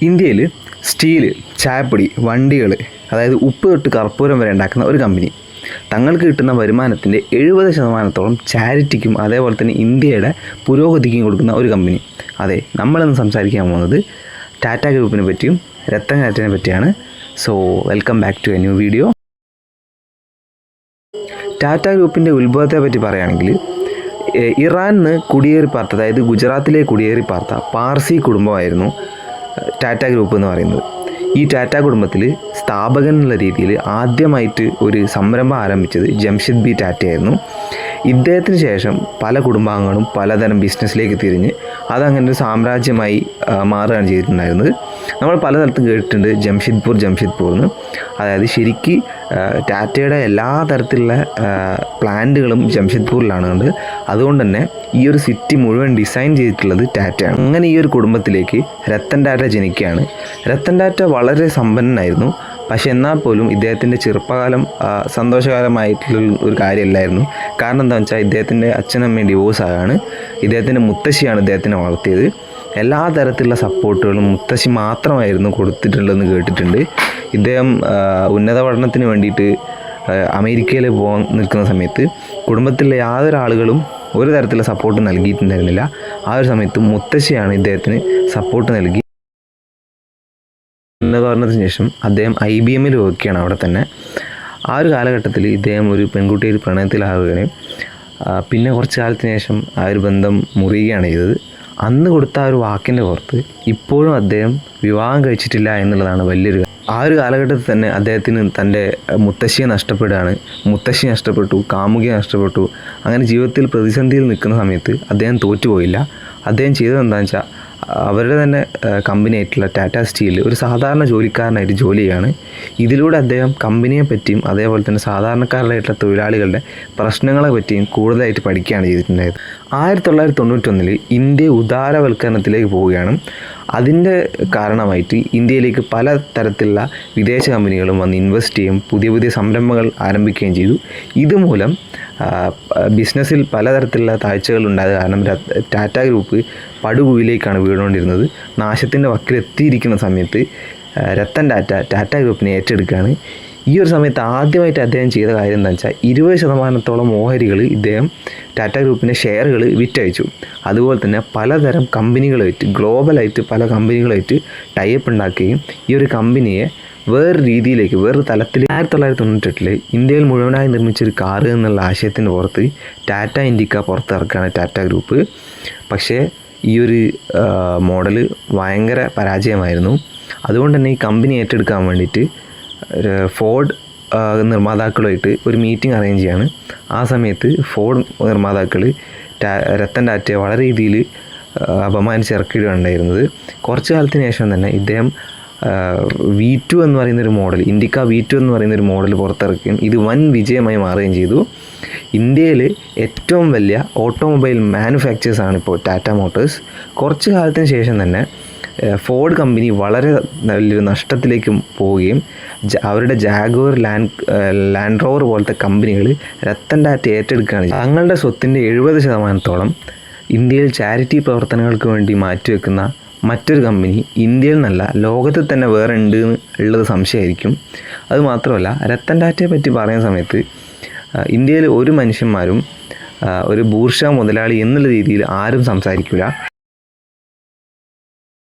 ഇന്ത്യയിൽ സ്റ്റീൽ, ചായപ്പൊടി, വണ്ടികൾ, അതായത് ഉപ്പ് തൊട്ട് കർപ്പൂരം വരെ ഉണ്ടാക്കുന്ന ഒരു കമ്പനി തങ്ങൾക്ക് കിട്ടുന്ന വരുമാനത്തിൻ്റെ 70% ചാരിറ്റിക്കും അതേപോലെ തന്നെ ഇന്ത്യയുടെ പുരോഗതിക്കും കൊടുക്കുന്ന ഒരു കമ്പനി. അതെ, നമ്മളിന്ന് സംസാരിക്കാൻ പോകുന്നത് ടാറ്റ ഗ്രൂപ്പിനെ പറ്റിയും രത്തൻ ടാറ്റയെ പറ്റിയാണ്. So welcome back to a new video. Tata ഗ്രൂപ്പിൻ്റെ ഉത്ഭവത്തെ പറ്റി പറയുകയാണെങ്കിൽ ഇറാനിൽ കുടിയേറി പാർത്ത, അതായത് ഗുജറാത്തിലേക്ക് കുടിയേറി പാർത്ത പാർസി കുടുംബമായിരുന്നു ടാറ്റ ഗ്രൂപ്പ് എന്ന് പറയുന്നത്. ഈ ടാറ്റ കുടുംബത്തിൽ സ്ഥാപകൻ എന്നുള്ള രീതിയിൽ ആദ്യമായിട്ട് ഒരു സംരംഭം ആരംഭിച്ചത് ജംഷെദ് ബി ടാറ്റയായിരുന്നു. ഇദ്ദേഹത്തിന് ശേഷം പല കുടുംബാംഗങ്ങളും പലതരം ബിസിനസ്സിലേക്ക് തിരിഞ്ഞ് അതങ്ങനെ ഒരു സാമ്രാജ്യമായി മാറുകയാണ് ചെയ്തിട്ടുണ്ടായിരുന്നത്. നമ്മൾ പലതരത്തും കേട്ടിട്ടുണ്ട് ജംഷെദ്പൂർ എന്ന്. അതായത് ശരിക്ക് ടാറ്റയുടെ എല്ലാ തരത്തിലുള്ള പ്ലാന്റുകളും ജംഷെദ്പൂരിലാണ് കണ്ട്. അതുകൊണ്ട് തന്നെ ഈ ഒരു സിറ്റി മുഴുവൻ ഡിസൈൻ ചെയ്തിട്ടുള്ളത് ടാറ്റയാണ്. അങ്ങനെ ഈ ഒരു കുടുംബത്തിലേക്ക് രത്തൻ ടാറ്റ ജനിക്കുകയാണ്. രത്തൻ ടാറ്റ വളരെ സമ്പന്നനായിരുന്നു. പക്ഷെ എന്നാൽ പോലും ഇദ്ദേഹത്തിൻ്റെ ചെറുപ്പകാലം സന്തോഷകരമായിട്ടുള്ള ഒരു കാര്യമല്ലായിരുന്നു. കാരണം എന്താണെന്ന് വെച്ചാൽ ഇദ്ദേഹത്തിൻ്റെ അച്ഛനമ്മയും ഡിവോഴ്സാണ്. ഇദ്ദേഹത്തിൻ്റെ മുത്തശ്ശിയാണ് ഇദ്ദേഹത്തിനെ വളർത്തിയത്. എല്ലാ തരത്തിലുള്ള സപ്പോർട്ടുകളും മുത്തശ്ശി മാത്രമായിരുന്നു കൊടുത്തിട്ടുള്ളതെന്ന് കേട്ടിട്ടുണ്ട്. ഇദ്ദേഹം ഉന്നത പഠനത്തിന് വേണ്ടിയിട്ട് അമേരിക്കയിൽ പോകാൻ നിൽക്കുന്ന സമയത്ത് കുടുംബത്തിലെ യാതൊരു ആളുകളും ഒരു തരത്തിലുള്ള സപ്പോർട്ട് നൽകിയിട്ടുണ്ടായിരുന്നില്ല. ആ ഒരു സമയത്ത് മുത്തശ്ശിയാണ് ഇദ്ദേഹത്തിന് സപ്പോർട്ട് നൽകി. ഉന്നത പഠനത്തിന് ശേഷം അദ്ദേഹം IBM വയ്ക്കുകയാണ് അവിടെ തന്നെ. ആ ഒരു കാലഘട്ടത്തിൽ ഇദ്ദേഹം ഒരു പെൺകുട്ടിയെ പ്രണയത്തിലാവുകയും പിന്നെ കുറച്ച് കാലത്തിന് ശേഷം ആ ഒരു ബന്ധം മുറിയുകയാണ് ചെയ്തത്. അന്ന് കൊടുത്ത ആ ഒരു വാക്കിൻ്റെ പുറത്ത് ഇപ്പോഴും അദ്ദേഹം വിവാഹം കഴിച്ചിട്ടില്ല എന്നുള്ളതാണ് വലിയൊരു. ആ ഒരു കാലഘട്ടത്തിൽ തന്നെ അദ്ദേഹത്തിന് തൻ്റെ മുത്തശ്ശിയെ നഷ്ടപ്പെടുകയാണ്. മുത്തശ്ശി നഷ്ടപ്പെട്ടു, കാമുകിയെ നഷ്ടപ്പെട്ടു. അങ്ങനെ ജീവിതത്തിൽ പ്രതിസന്ധിയിൽ നിൽക്കുന്ന സമയത്ത് അദ്ദേഹം തോറ്റുപോയില്ല. അദ്ദേഹം ചെയ്തത് എന്താണെന്ന് വെച്ചാൽ അവരുടെ തന്നെ കമ്പനി ആയിട്ടുള്ള ടാറ്റ സ്റ്റീൽ ഒരു സാധാരണ ജോലിക്കാരനായിട്ട് ജോലി ചെയ്യുകയാണ്. ഇതിലൂടെ അദ്ദേഹം കമ്പനിയെ പറ്റിയും അതേപോലെ തന്നെ സാധാരണക്കാരായിട്ടുള്ള തൊഴിലാളികളുടെ പ്രശ്നങ്ങളെ പറ്റിയും കൂടുതലായിട്ട് പഠിക്കുകയാണ് ചെയ്തിട്ടുണ്ടായത്. 1991 ഇന്ത്യ ഉദാരവൽക്കരണത്തിലേക്ക് പോവുകയാണ്. അതിൻ്റെ കാരണമായിട്ട് ഇന്ത്യയിലേക്ക് പല തരത്തിലുള്ള വിദേശ കമ്പനികളും വന്ന് ഇൻവെസ്റ്റ് ചെയ്യും, പുതിയ പുതിയ സംരംഭങ്ങൾ ആരംഭിക്കുകയും ചെയ്തു. ഇതുമൂലം ബിസിനസ്സിൽ പലതരത്തിലുള്ള താഴ്ചകൾ ഉണ്ടായത് കാരണം ടാറ്റ ഗ്രൂപ്പ് പടുകുഴിയിലേക്കാണ് വീണുകൊണ്ടിരുന്നത്. നാശത്തിൻ്റെ വക്കിലെത്തിയിരിക്കുന്ന സമയത്ത് രത്തൻ ടാറ്റ ഗ്രൂപ്പിനെ ഏറ്റെടുക്കുകയാണ്. ഈ ഒരു സമയത്ത് ആദ്യമായിട്ട് അദ്ദേഹം ചെയ്ത കാര്യം എന്താണെന്ന് വെച്ചാൽ 20% ഓഹരികൾ ഇദ്ദേഹം ടാറ്റ ഗ്രൂപ്പിൻ്റെ ഷെയറുകൾ വിറ്റയച്ചു. അതുപോലെ തന്നെ പലതരം കമ്പനികളായിട്ട് ഗ്ലോബലായിട്ട് പല കമ്പനികളായിട്ട് ടൈപ്പ് ഉണ്ടാക്കുകയും ഈ ഒരു കമ്പനിയെ വേറെ രീതിയിലേക്ക് വേറൊരു തലത്തിൽ 1998 ഇന്ത്യയിൽ മുഴുവനായി നിർമ്മിച്ചൊരു കാറ് എന്നുള്ള ആശയത്തിൻ്റെ പുറത്ത് ടാറ്റ ഇൻഡിക്ക പുറത്തിറക്കുകയാണ് ടാറ്റ ഗ്രൂപ്പ്. പക്ഷേ ഈ ഒരു മോഡൽ ഭയങ്കര പരാജയമായിരുന്നു. അതുകൊണ്ട് തന്നെ ഈ കമ്പനി ഏറ്റെടുക്കാൻ വേണ്ടിയിട്ട് ഫോർഡ് നിർമ്മാതാക്കളുമായിട്ട് ഒരു മീറ്റിംഗ് അറേഞ്ച് ചെയ്യാണ്. ആ സമയത്ത് ഫോർഡ് നിർമ്മാതാക്കൾ രത്തൻ ടാറ്റയെ വളരെ രീതിയിൽ അപമാനിച്ചിറക്കിയിട്ടുണ്ടായിരുന്നത്. കുറച്ച് കാലത്തിന് ശേഷം തന്നെ ഇദ്ദേഹം V2 എന്ന് പറയുന്നൊരു മോഡൽ, ഇൻഡിക്ക V2 എന്ന് പറയുന്നൊരു മോഡൽ പുറത്തിറക്കുകയും ഇത് വൻ വിജയമായി മാറുകയും ചെയ്തു. ഇന്ത്യയിൽ ഏറ്റവും വലിയ ഓട്ടോമൊബൈൽ മാനുഫാക്ചേഴ്സാണ് ഇപ്പോൾ ടാറ്റ മോട്ടോഴ്സ്. കുറച്ച് കാലത്തിന് ശേഷം തന്നെ ഫോർഡ് കമ്പനി വളരെ നല്ലൊരു നഷ്ടത്തിലേക്ക് പോവുകയും അവരുടെ ജാഗ്വർ, ലാൻഡ് റോവർ പോലത്തെ കമ്പനികൾ രത്തൻ ടാറ്റ ഏറ്റെടുക്കുകയാണ്. തങ്ങളുടെ സ്വത്തിൻ്റെ 70% ഇന്ത്യയിൽ ചാരിറ്റി പ്രവർത്തനങ്ങൾക്ക് വേണ്ടി മാറ്റിവെക്കുന്ന മറ്റൊരു കമ്പനി ഇന്ത്യയിൽ നിന്നല്ല ലോകത്തിൽ തന്നെ വേറെ ഉണ്ട് ഉള്ളത് സംശയമായിരിക്കും. അതുമാത്രമല്ല രത്തൻ ടാറ്റയെ പറ്റി പറയുന്ന സമയത്ത് ഇന്ത്യയിൽ ഒരു മനുഷ്യന്മാരും ഒരു ബൂർഷ മുതലാളി എന്നുള്ള രീതിയിൽ ആരും സംസാരിക്കില്ല.